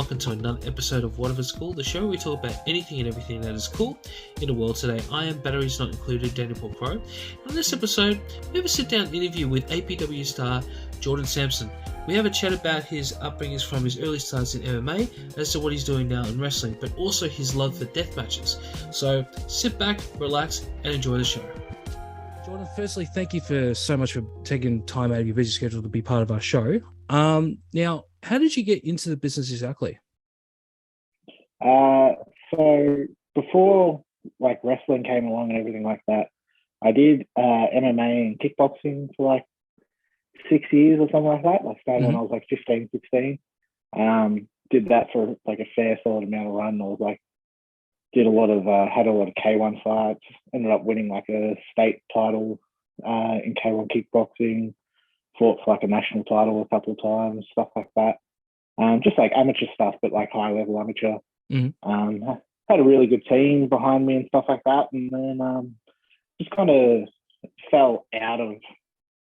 welcome to another episode of Whatever's Cool, the show where we talk about anything and everything that is cool in the world today. I am Batteries Not Included, Daniel Paul Crow. In this episode, we have a sit-down interview with APW star Jordan Samson. We have a chat about his upbringings from his early starts in MMA as to what he's doing now in wrestling, but also his love for death matches. So sit back, relax, and enjoy the show. Jordan, firstly, thank you so much for taking time out of your busy schedule to be part of our show. Now, how did you get into the business exactly? So before like wrestling came along and everything like that, I did MMA and kickboxing for like 6 years or something like that. I started when I was like 15, 16. Did that for like a fair solid amount of run. I was like, had a lot of K1 fights, ended up winning like a state title in K1 kickboxing, fought for like a national title a couple of times, stuff like that. Just like amateur stuff, but like high level amateur. Had a really good team behind me and stuff like that. And then just kind of fell out of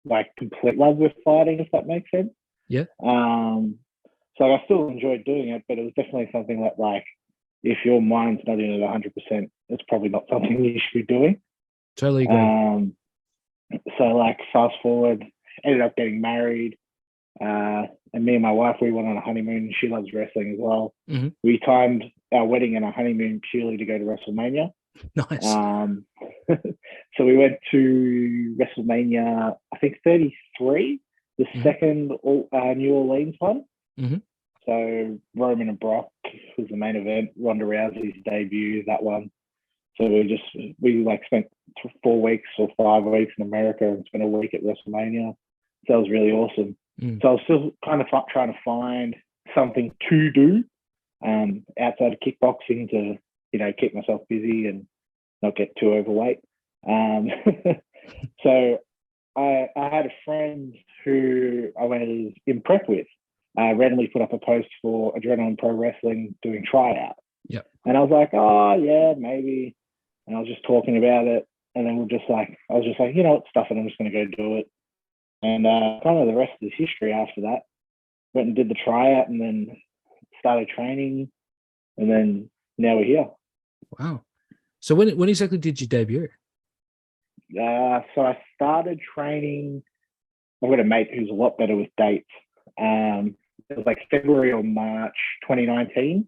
like complete love with fighting, if that makes sense. Yeah. So I still enjoyed doing it, but it was definitely something that like, if your mind's not in it 100%, it's probably not something you should be doing. Totally agree. So like fast forward, ended up getting married. And me and my wife, we went on a honeymoon. She loves wrestling as well. We timed our wedding and our honeymoon purely to go to WrestleMania. Nice. So we went to WrestleMania, I think 33, the second New Orleans one. So Roman and Brock was the main event. Ronda Rousey's debut, that one. So we like spent 4 weeks or 5 weeks in America and spent a week at WrestleMania. So that was really awesome. So I was still kind of trying to find something to do outside of kickboxing to, you know, keep myself busy and not get too overweight. So I had a friend who I was in prep with. Randomly put up a post for Adrenalin Pro Wrestling doing tryout. Yeah. And I was like, oh yeah, maybe. And I was just talking about it. And then I was just like, you know what, stuff it, I'm just gonna go do it. And kind of the rest is history after that. Went and did the tryout and then started training. And then now we're here. Wow. So when exactly did you debut? So I started training. I've got a mate who's a lot better with dates. It was like February or March 2019.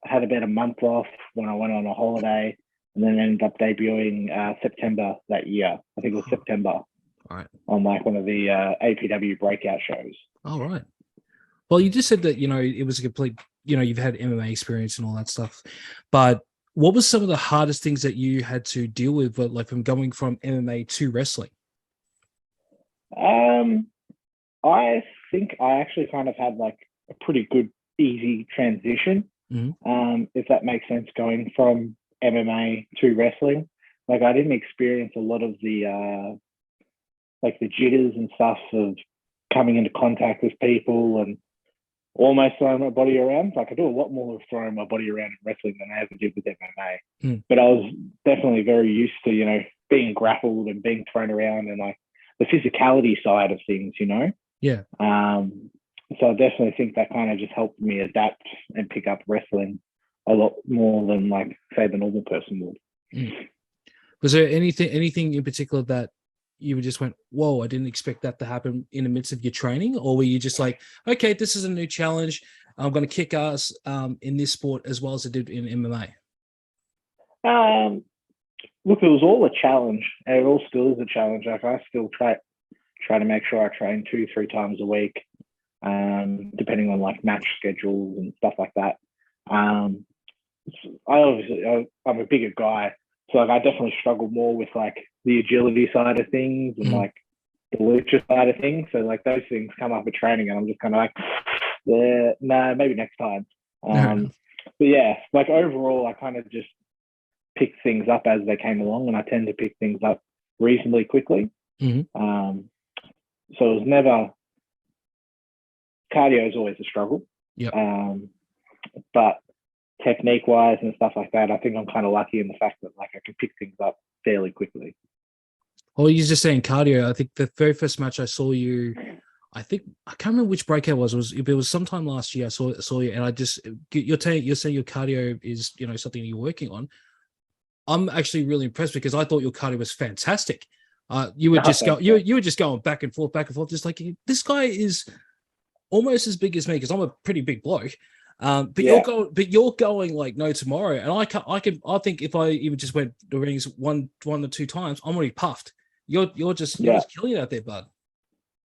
Had about a month off when I went on a holiday and then ended up debuting September that year. I think it was September. All right. On like one of the APW Breakout shows. All right. Well, you just said that, you know, it was a complete, you know, you've had MMA experience and all that stuff. But what was some of the hardest things that you had to deal with, like from going from MMA to wrestling? I think I actually kind of had like a pretty good, easy transition, if that makes sense, going from MMA to wrestling. Like I didn't experience a lot of the like the jitters and stuff of coming into contact with people and almost throwing my body around. Like I do a lot more of throwing my body around in wrestling than I ever did with MMA. But I was definitely very used to, you know, being grappled and being thrown around and like the physicality side of things, you know? Yeah. So I definitely think that kind of just helped me adapt and pick up wrestling a lot more than like, say, the normal person would. Was there anything in particular that you just went, whoa, I didn't expect that to happen in the midst of your training? Or were you just like, okay, this is a new challenge. I'm going to kick ass in this sport as well as I did in MMA? Look, it was all a challenge. It all still is a challenge. Like I still try to make sure I train 2-3 times a week, depending on like match schedules and stuff like that. I'm a bigger guy, so like I definitely struggle more with like the agility side of things and like the lucha side of things. So like those things come up at training, and I'm just kind of like, yeah, no, maybe next time. But yeah, like overall, I kind of just picked things up as they came along, and I tend to pick things up reasonably quickly. So it was never, cardio is always a struggle. But technique wise and stuff like that, I think I'm kind of lucky in the fact that like I can pick things up fairly quickly. Well, you're just saying cardio. I think the very first match I saw you, I think I can't remember which breakout it was. If it was sometime last year, I saw you, and I just you're saying your cardio is something you're working on. I'm actually really impressed because I thought your cardio was fantastic. You were just you were just going back and forth, just like this guy is almost as big as me because I'm a pretty big bloke. But you're going like no tomorrow, and I think if I even just went the rings one or two times, I'm already puffed. You're just killing it out there, bud.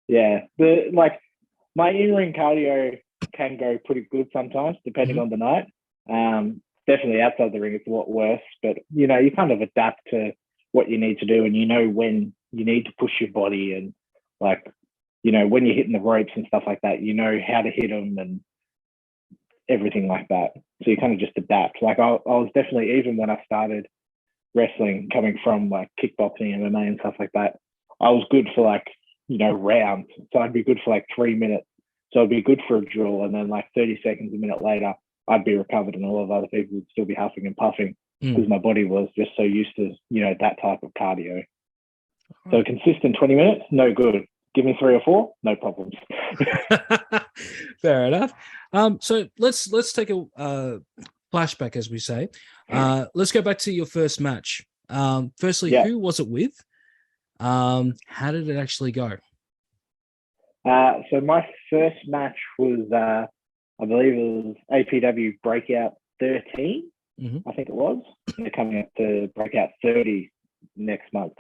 Yeah, my in-ring cardio can go pretty good sometimes, depending on the night. Definitely outside the ring, it's a lot worse. But you kind of adapt to what you need to do, and when you need to push your body, and when you're hitting the ropes and stuff like that, how to hit them and everything like that. So you kind of just adapt. Like I was definitely, even when I started wrestling, coming from like kickboxing, MMA and stuff like that, I was good for rounds. So I'd be good for 3 minutes. So I'd be good for a drill, and then 30 seconds, a minute later, I'd be recovered, and a lot of other people would still be huffing and puffing because my body was just so used to that type of cardio. So consistent 20 minutes, no good. Give me 3 or 4, no problems. Fair enough. So let's take a flashback, as we say. Let's go back to your first match. Firstly, who was it with? How did it actually go? So my first match was, I believe it was APW Breakout 13. I think it was. They're coming up to Breakout 30 next month.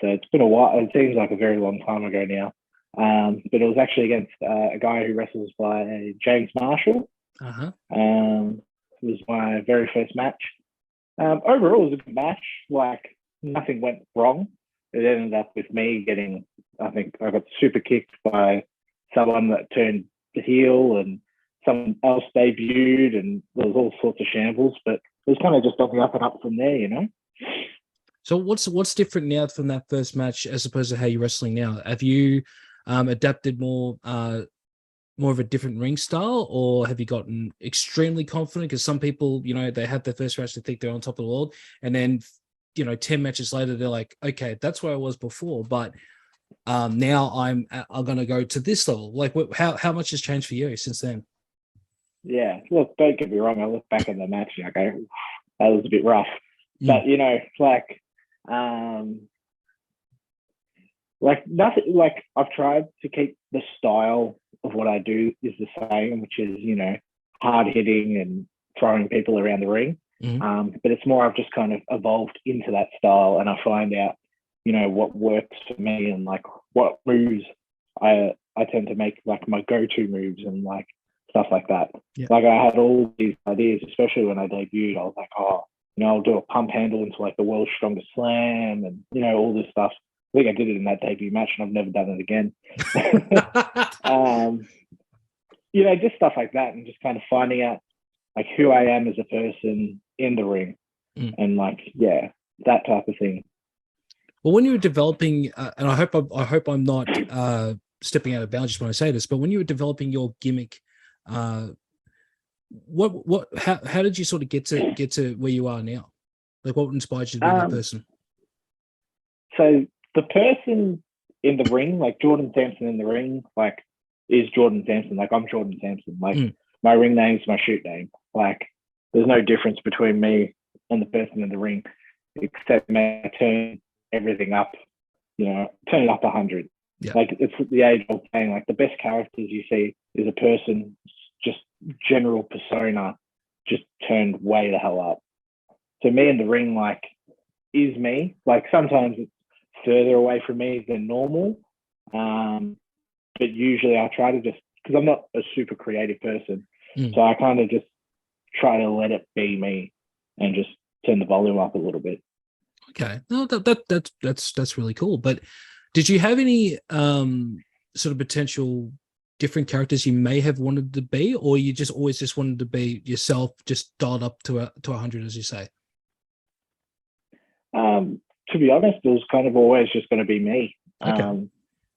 So it's been a while. It seems like a very long time ago now. But it was actually against a guy who wrestles by James Marshall. It was my very first match. Overall, it was a good match. Nothing went wrong. It ended up with me getting, I think I got super kicked by someone that turned the heel, and someone else debuted, and there was all sorts of shambles, but it was kind of just on the up and up from there, So what's different now from that first match as opposed to how you're wrestling now? Have you adapted more of a different ring style, or have you gotten extremely confident? Because some people, they have their first match, they think they're on top of the world, and then 10 matches later, they're like, okay, that's where I was before, but now I'm going to go to this level. How much has changed for you since then? Yeah, look, don't get me wrong. I look back at the match and I go, that was a bit rough. But nothing. I've tried to keep the style of what I do is the same, which is hard hitting and throwing people around the ring. But it's more I've just kind of evolved into that style, and I find out what works for me, and what moves I tend to make my go-to moves, and stuff like that. I had all these ideas, especially when I debuted. I was like, I'll do a pump handle into the world's strongest slam, and all this stuff. I think I did it in that debut match, and I've never done it again. Just stuff like that, and just kind of finding out who I am as a person in the ring, and that type of thing. Well, when you were developing, and I hope I'm not stepping out of bounds when I say this, but when you were developing your gimmick, how did you sort of get to where you are now? What inspired you to be that person? So the person in the ring, Jordan Samson in the ring, is Jordan Samson. I'm Jordan Samson. My ring name's my shoot name. There's no difference between me and the person in the ring, except I turn everything up, turn it up 100. It's the age old saying, the best characters you see is a person, just general persona, just turned way the hell up. So me in the ring, is me. Sometimes it's further away from me than normal. But usually I try to just, because I'm not a super creative person, so I kind of just try to let it be me and just turn the volume up a little bit. Okay, no, that's really cool. But did you have any sort of potential different characters you may have wanted to be, or you just always just wanted to be yourself, just dialed up to 100, as you say? To be honest, it was kind of always just going to be me. Okay.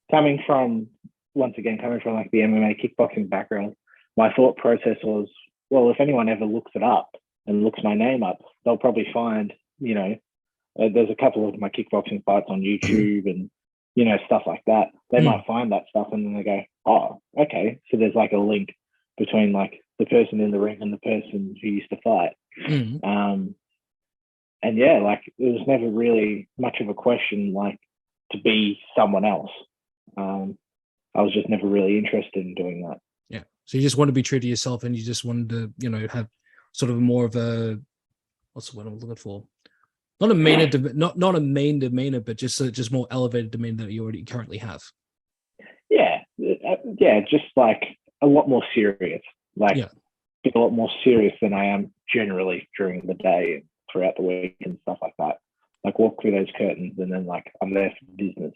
Coming from the MMA kickboxing background, my thought process was, well, if anyone ever looks it up and looks my name up, they'll probably find, there's a couple of my kickboxing fights on YouTube, and stuff like that. They might find that stuff and then they go, oh, okay. So there's like a link between like the person in the ring and the person who used to fight. And yeah, like it was never really much of a question like to be someone else. I was just never really interested in doing that. Yeah. So you just want to be true to yourself, and you just wanted to, have sort of more of a, what's the word I'm looking for? Not a meaner, not a mean demeanor, but just more elevated demeanor that you already currently have. Yeah, just like a lot more serious. Like be a lot more serious than I am generally during the day and throughout the week and stuff like that. Like walk through those curtains and then like I'm there for business,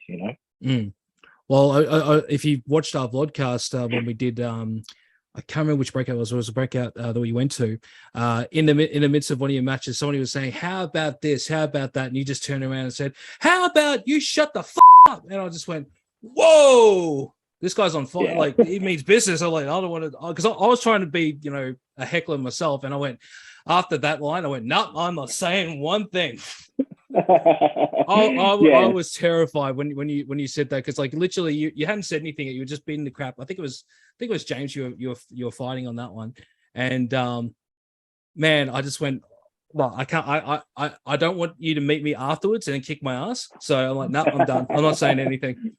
Well, if you watched our vlogcast when we did, I can't remember which breakout it was a breakout that we went to. In the midst of one of your matches, somebody was saying, "How about this? How about that?" And you just turned around and said, "How about you shut the up?" And I just went, "Whoa, this guy's on fire!" Yeah. Like he means business. I'm like, I don't want to, because I was trying to be, a heckler myself, and I went after that line. I went, "Nope, I'm not saying one thing." I was terrified when you said that, because like literally you hadn't said anything, you were just beating the crap. I think it was James you were fighting on that one, and man, I just went, well, I can't, I don't want you to meet me afterwards and then kick my ass. So I'm like, no, I'm done. I'm not saying anything.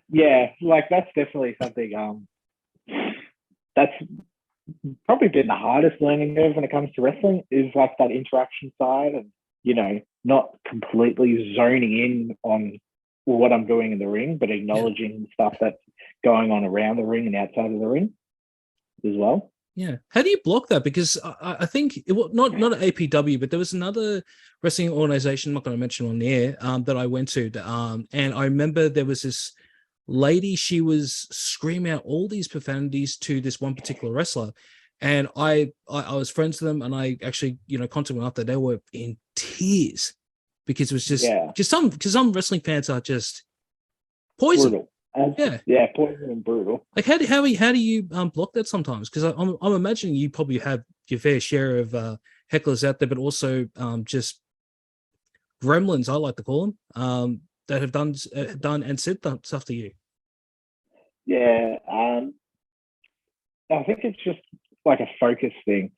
Yeah, like that's definitely something. That's probably been the hardest learning curve when it comes to wrestling, is like that interaction side, and not completely zoning in on what I'm doing in the ring, but acknowledging the stuff that's going on around the ring and outside of the ring as well. Yeah. How do you block that? Because I think it was not an APW, but there was another wrestling organization, I'm not going to mention on the air, that I went to. And I remember there was this lady, she was screaming out all these profanities to this one particular wrestler. And I was friends with them, and I actually, contacted them after. They were in tears because it was just some wrestling fans are just poison. Brutal. Poison and brutal. Like how do you block that sometimes? Because I'm imagining you probably have your fair share of hecklers out there, but also just gremlins, I like to call them, that have done and said stuff to you. Yeah, I think it's just like a focus thing.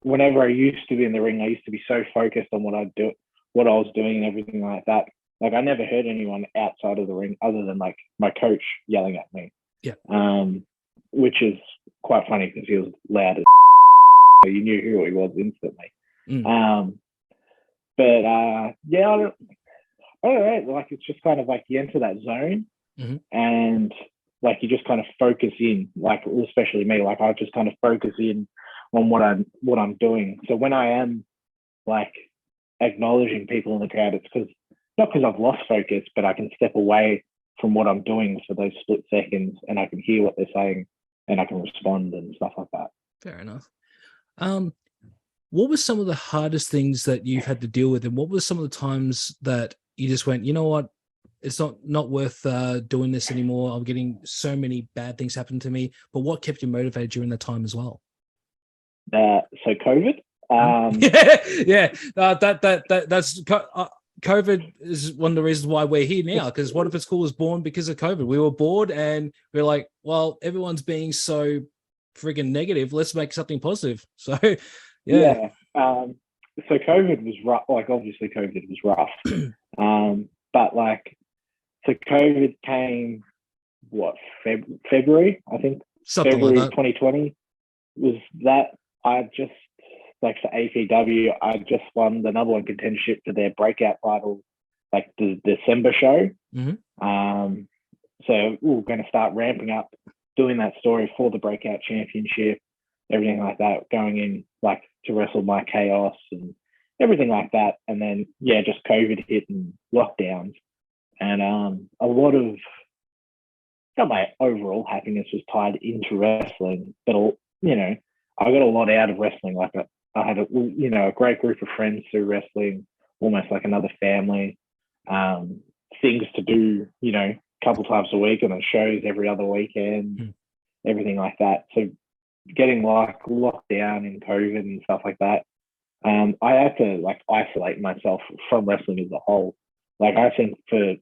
Whenever I used to be in the ring, I used to be so focused on what I was doing and everything like that. Like I never heard anyone outside of the ring other than like my coach yelling at me. Yeah. Which is quite funny because he was loud as so you knew who he was instantly. I don't know. Like it's just kind of like you enter that zone and like you just kind of focus in, like especially me, like I just kind of focus in on what I'm doing. So when I am like acknowledging people in the crowd, it's not because I've lost focus, but I can step away from what I'm doing for those split seconds and I can hear what they're saying and I can respond and stuff like that. Fair enough. What were some of the hardest things that you've had to deal with, and what were some of the times that you just went, you know what, it's not worth doing this anymore. I'm getting so many bad things happen to me. But what kept you motivated during that time as well? So COVID. That's COVID is one of the reasons why we're here now. Because What If It's Cool was born because of COVID. We were bored and we're like, well, everyone's being so friggin' negative. Let's make something positive. So, yeah. So COVID was rough. Like obviously COVID was rough. But like, so COVID came, February, I think. Something February like that. 2020 was that. I just, like for APW, I just won the number one contendership for their Breakout title, like the December show. So we're going to start ramping up, doing that story for the Breakout Championship, everything like that, going in like to wrestle my Chaos and everything like that. And then, just COVID hit and lockdowns. And a lot of my overall happiness was tied into wrestling. But, I got a lot out of wrestling. Like I had a great group of friends through wrestling, almost like another family. Things to do, a couple times a week, and then shows every other weekend, everything like that. So getting like locked down in COVID and stuff like that, I had to like isolate myself from wrestling as a whole. Like I think for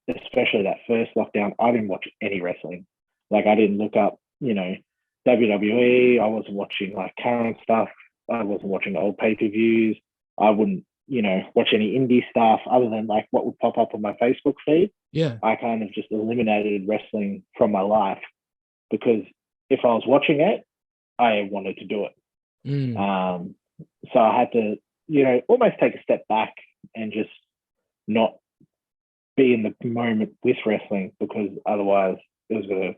especially that first lockdown, I didn't watch any wrestling. Like, I didn't look up, WWE. I wasn't watching like current stuff. I wasn't watching old pay-per-views. I wouldn't, watch any indie stuff other than like what would pop up on my Facebook feed. Yeah. I kind of just eliminated wrestling from my life because if I was watching it, I wanted to do it. So I had to, almost take a step back and just not be in the moment with wrestling, because otherwise it was going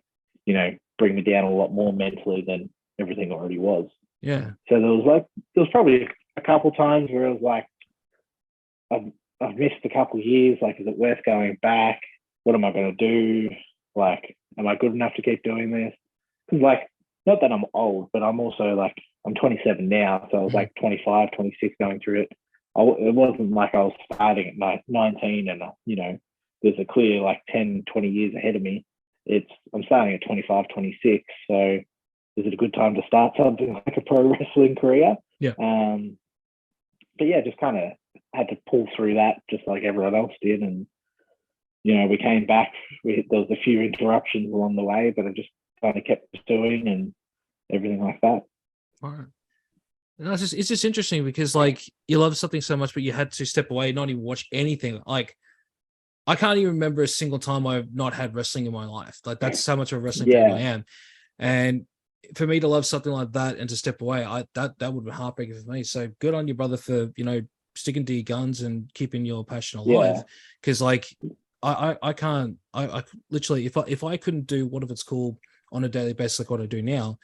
to, bring me down a lot more mentally than everything already was. Yeah. So there was probably a couple times where I was like, I've missed a couple of years. Like, is it worth going back? What am I going to do? Like, am I good enough to keep doing this? Because, like, not that I'm old, but I'm also like, I'm 27 now. So I was like 25, 26 going through it. It wasn't like I was starting at 19 and, there's a clear like 10, 20 years ahead of me. I'm starting at 25, 26. So is it a good time to start something like a pro wrestling career? Yeah. But yeah, just kind of had to pull through that just like everyone else did. And, we came back. There was a few interruptions along the way, but I just kind of kept pursuing and everything like that. All right. No, it's just interesting because like you love something so much, but you had to step away, not even watch anything. Like, I can't even remember a single time I've not had wrestling in my life. Like, that's how much of a wrestling fan I am. And for me to love something like that and to step away, that would be heartbreaking for me. So good on you, brother, for sticking to your guns and keeping your passion alive. Because like I can't. I literally, if I couldn't do what if it's cool on a daily basis like what I do now,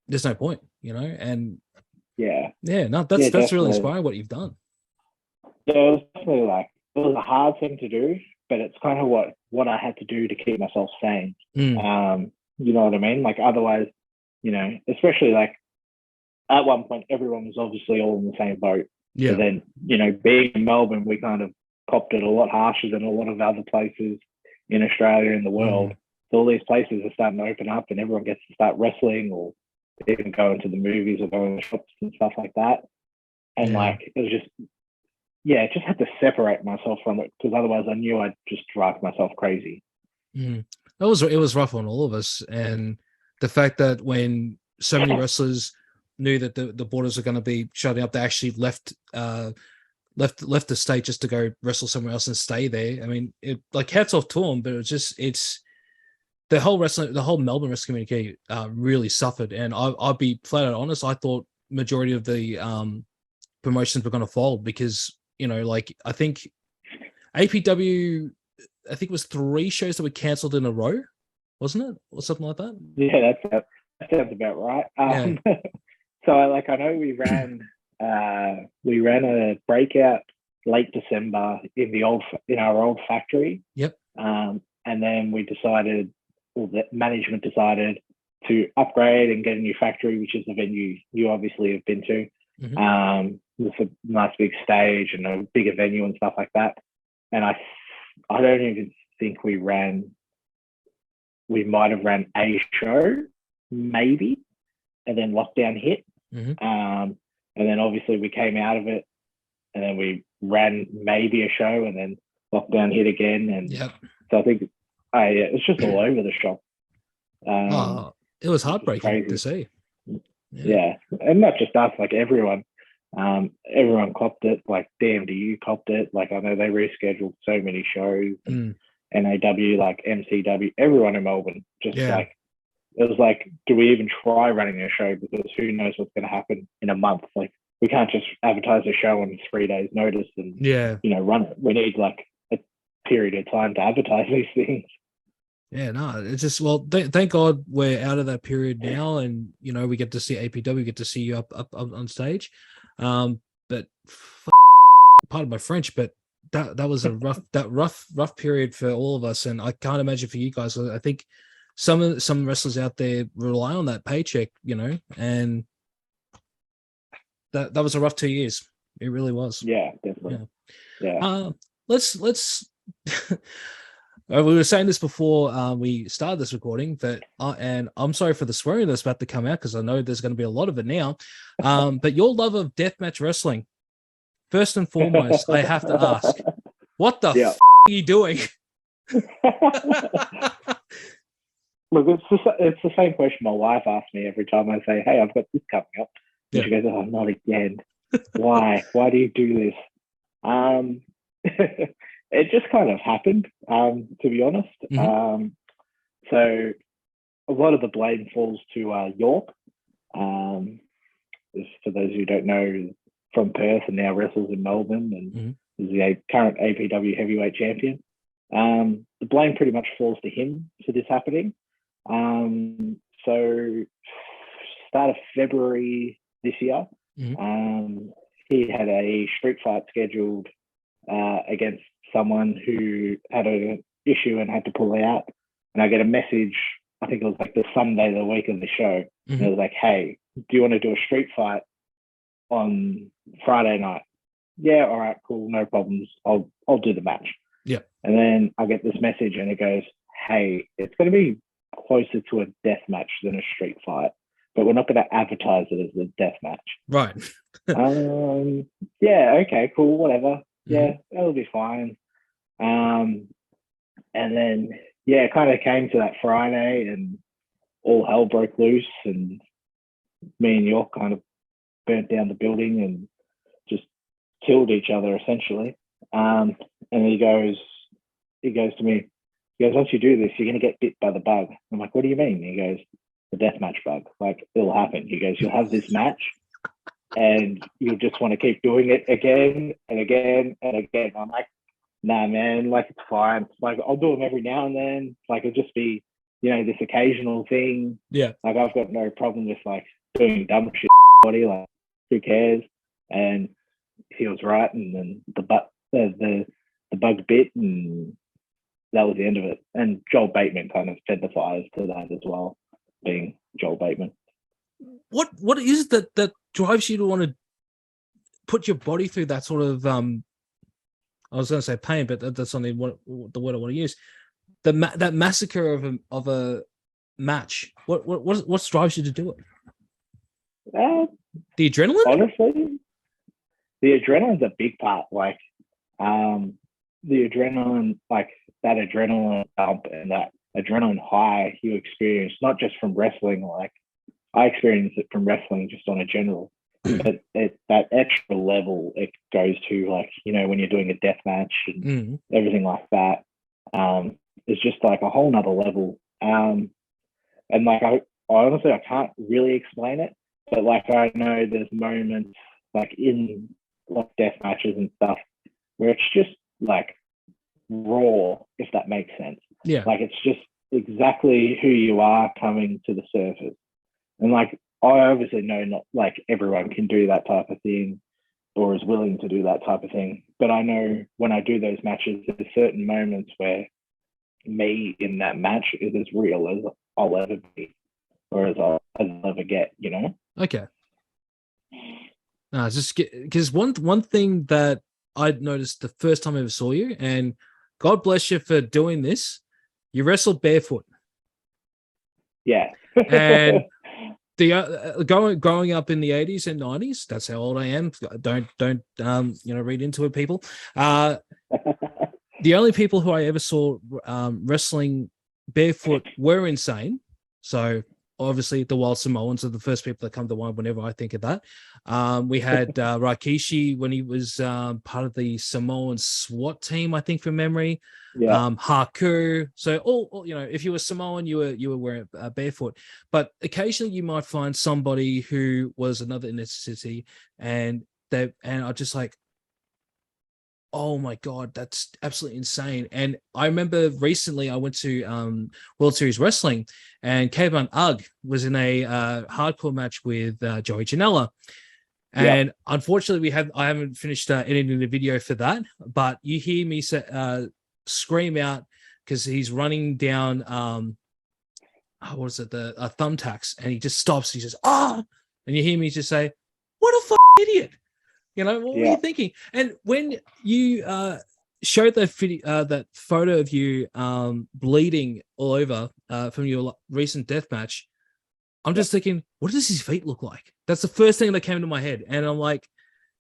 there's no point, And that's really inspiring what you've done. Yeah, it was definitely like, it was a hard thing to do, but it's kind of what I had to do to keep myself sane. You know what I mean? Like, otherwise, especially like at one point, everyone was obviously all in the same boat. Yeah. But then, being in Melbourne, we kind of copped it a lot harsher than a lot of other places in Australia and the world. So all these places are starting to open up and everyone gets to start wrestling or even going to the movies or going to shops and stuff like that. And like, it was just, just had to separate myself from it, because otherwise I knew I'd just drive myself crazy. It was rough on all of us. And the fact that when so many wrestlers knew that the borders are going to be shutting up, they actually left the state just to go wrestle somewhere else and stay there. I mean, like, hats off to them, but it's the whole Melbourne wrestling community really suffered. And I'll be flat out honest, I thought majority of the promotions were going to fold because, like, I think APW, I think it was 3 shows that were cancelled in a row, wasn't it? Or something like that? Yeah, that sounds about right. So I know we ran a Breakout late December in our old factory. Yep. And then the management decided to upgrade and get a new factory, which is the venue you obviously have been to. With a nice big stage and a bigger venue and stuff like that. And I don't even think we might have ran a show, maybe, and then lockdown hit. And then obviously we came out of it, and then we ran maybe a show, and then lockdown hit again. And so I think it's just all over the shop. It was heartbreaking to see. Yeah, and not just us, like everyone. Everyone copped it. Like DMDU copped it. Like, I know they rescheduled so many shows. NAW, like MCW, everyone in Melbourne just like, it was like, do we even try running a show, because who knows what's going to happen in a month? Like, we can't just advertise a show on 3 days notice and run it. We need like a period of time to advertise these things. Yeah, no, it's just, well, thank God we're out of that period now, and we get to see APW, we get to see you up on stage. But pardon my French, but that was a rough period for all of us, and I can't imagine for you guys. I think some wrestlers out there rely on that paycheck, and that was a rough 2 years. It really was. Yeah, definitely. Yeah. Let's we were saying this before we started this recording, and I'm sorry for the swearing that's about to come out, because I know there's going to be a lot of it now. But your love of deathmatch wrestling, first and foremost, I have to ask, what the are you doing? Look, it's the same question my wife asks me every time I say, "Hey, I've got this coming up," and she goes, "Oh, not again. Why? Why do you do this?" It just kind of happened, to be honest. Mm-hmm. So a lot of the blame falls to York. For those who don't know, from Perth and now wrestles in Melbourne and is the current APW heavyweight champion. The blame pretty much falls to him for this happening. So start of February this year, he had a street fight scheduled against someone who had an issue and had to pull out. And I get a message, I think it was like the Sunday the week of the show. And it was like, "Hey, do you want to do a street fight on Friday night?" "Yeah, all right, cool, no problems. I'll do the match." Yeah. And then I get this message and it goes, "Hey, it's going to be closer to a death match than a street fight, but we're not going to advertise it as a death match." Right. Yeah, okay, cool, whatever. Yeah, that'll be fine. And then, yeah, it kind of came to that Friday and all hell broke loose and me and York kind of burnt down the building and just killed each other essentially. And he goes to me, he goes, "Once you do this, you're going to get bit by the bug." I'm like, "What do you mean?" He goes, "The deathmatch bug. Like, it'll happen." He goes, "You'll have this match and you'll just want to keep doing it again and again and again." I'm like, "Nah, man, like, it's fine. Like, I'll do them every now and then. Like, it'll just be, this occasional thing. Yeah. Like, I've got no problem with, like, doing dumb shit, body. Like, who cares?" And he was right. And then the bug bit and that was the end of it. And Joel Bateman kind of fed the fires to that as well, being Joel Bateman. What is that drives you to want to put your body through that sort of I was going to say pain, but that's not even the word I want to use. That massacre of a match. What drives you to do it? The adrenaline? Honestly, the adrenaline's a big part. Like, the adrenaline, like that adrenaline bump and that adrenaline high you experience, not just from wrestling. Like, I experience it from wrestling just on a general, but that extra level it goes to, like, when you're doing a death match and everything like that, it's just like a whole nother level. And like, I honestly, I can't really explain it, but like, I know there's moments like in like death matches and stuff where it's just like raw, if that makes sense. Yeah. Like, it's just exactly who you are coming to the surface. And like, I obviously know not like everyone can do that type of thing or is willing to do that type of thing. But I know when I do those matches, there's certain moments where me in that match is as real as I'll ever be or as I'll ever get, Okay. No, just because one thing that I'd noticed the first time I ever saw you, and God bless you for doing this, you wrestled barefoot. Yeah. And the growing up in the 80s and 90s, that's how old I am. Don't read into it, people. The only people who I ever saw wrestling barefoot were insane. So obviously the Wild Samoans are the first people that come to mind whenever I think of that. We had Rikishi when he was part of the Samoan SWAT team, I think, from memory. Yeah. Haku. So all if you were Samoan, you were wearing barefoot. But occasionally you might find somebody who was another ethnicity, and I just like, oh my God, that's absolutely insane. And I remember recently I went to World Series Wrestling, and Kevin Ugg was in a hardcore match with Joey Janela. And unfortunately, I haven't finished editing the video for that, but you hear me scream out because he's running down what is it, the thumbtacks, and he just stops. He says, "Ah!" And you hear me just say, "What a idiot." What were you thinking? And when you showed that photo of you bleeding all over from your recent death match, I'm just thinking, what does his feet look like? That's the first thing that came to my head. And I'm like,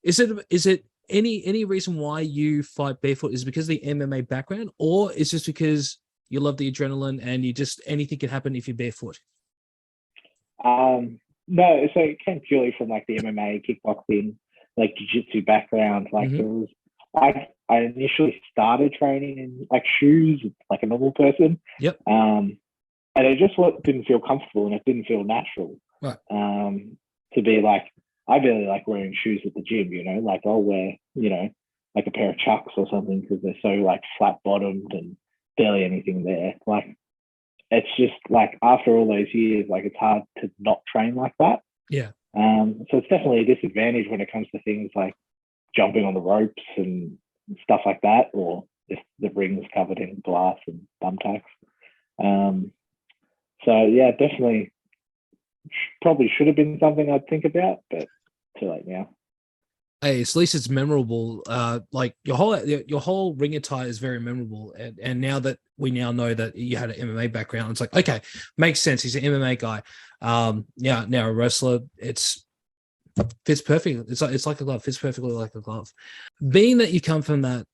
is it any reason why you fight barefoot? Is it because of the MMA background, or is it just because you love the adrenaline and you just anything can happen if you're barefoot? No, so it came purely from like the MMA, kickboxing, like jiu-jitsu background. Like Mhm. it was, I initially started training in like shoes, like a normal person. Yep. And it just didn't feel comfortable and it didn't feel natural. Right. To be like, I barely like wearing shoes at the gym, you know, like I'll wear, you know, like a pair of Chucks or something because they're so like flat bottomed and barely anything there. Like, it's just like after all those years, like it's hard to not train like that. Yeah. So it's definitely a disadvantage when it comes to things like jumping on the ropes and stuff like that, or if the ring's covered in glass and thumbtacks. So yeah, definitely probably should have been something I'd think about, but too late now. Hey, at least it's memorable. Like your whole ring attire is very memorable, and now that we now know that you had an MMA background, it's like okay, makes sense. He's an MMA guy. Yeah, now a wrestler. It's fits perfect. It's like a glove. Fits perfectly like a glove. Being that you come from that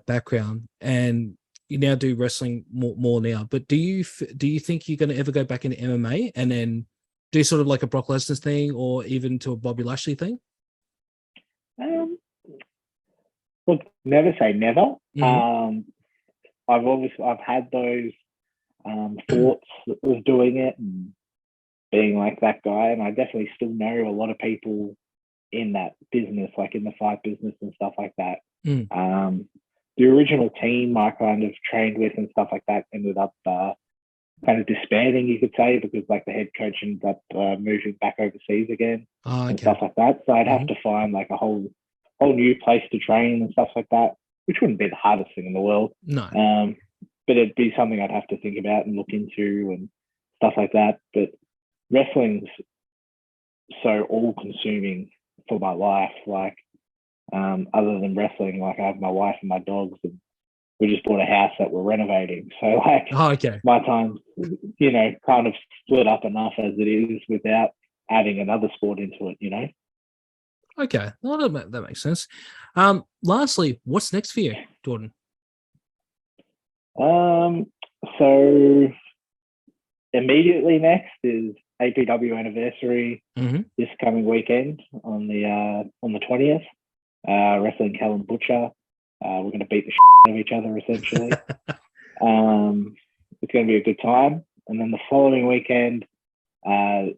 background and you now do wrestling more now, but do you think you're going to ever go back into MMA and then do sort of like a Brock Lesnar thing or even to a Bobby Lashley thing? Look, never say never. Mhm. I've had those thoughts of doing it and being like that guy, and I definitely still know a lot of people in that business, like in the fight business and stuff like that. The original team I kind of trained with and stuff like that ended up kind of disbanding, you could say, because like the head coach ended up moving back overseas again and stuff like that. So I'd have to find like a whole new place to train and stuff like that, which wouldn't be the hardest thing in the world. No. But it'd be something I'd have to think about and look into and stuff like that. But wrestling's so all-consuming for my life. Like, other than wrestling, like I have my wife and my dogs, and we just bought a house that we're renovating. So like, my time, you know, kind of split up enough as it is without adding another sport into it, you know. Okay, well, that makes sense. Lastly, what's next for you, Jordan? So immediately next is APW anniversary this coming weekend on the 20th. Wrestling Callum Butcher. We're going to beat the shit out of each other essentially. It's going to be a good time. And then the following weekend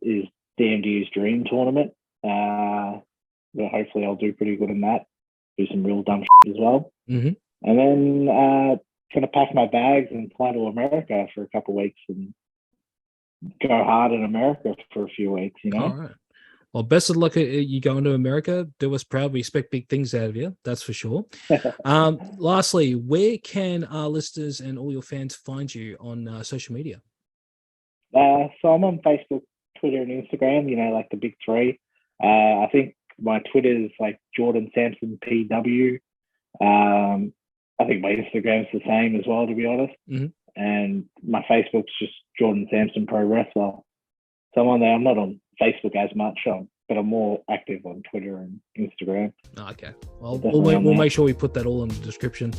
is DMD's Dream Tournament. Well, hopefully I'll do pretty good in that. Do some real dumb shit as well. And then going to pack my bags and fly to America for a couple of weeks and go hard in America for a few weeks, you know? All right. Well, best of luck at you going to America. Do us proud. We expect big things out of you. That's for sure. Lastly, where can our listeners and all your fans find you on social media? So I'm on Facebook, Twitter, and Instagram, you know, like the big three. I think my Twitter is like Jordan Samson PW. I think my Instagram's the same as well, to be honest. And my Facebook's just Jordan Samson Pro Wrestler. So I'm on there. I'm not on Facebook as much, but I'm more active on Twitter and Instagram. Okay. Well, we'll make sure we put that all in the description.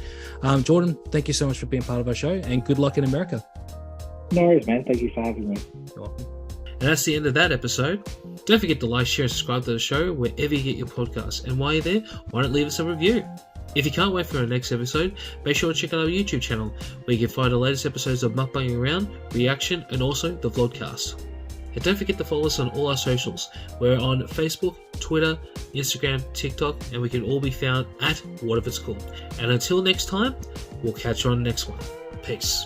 Jordan, thank you so much for being part of our show, and good luck in America. No worries, man. Thank you for having me. You're welcome. And that's the end of that episode. Don't forget to like, share, and subscribe to the show wherever you get your podcasts. And while you're there, why not leave us a review? If you can't wait for our next episode, make sure to check out our YouTube channel, where you can find the latest episodes of Mukbanging Around, Reaction, and also the Vlogcast. And don't forget to follow us on all our socials. We're on Facebook, Twitter, Instagram, TikTok, and we can all be found at What If It's Cool. And until next time, we'll catch you on the next one. Peace.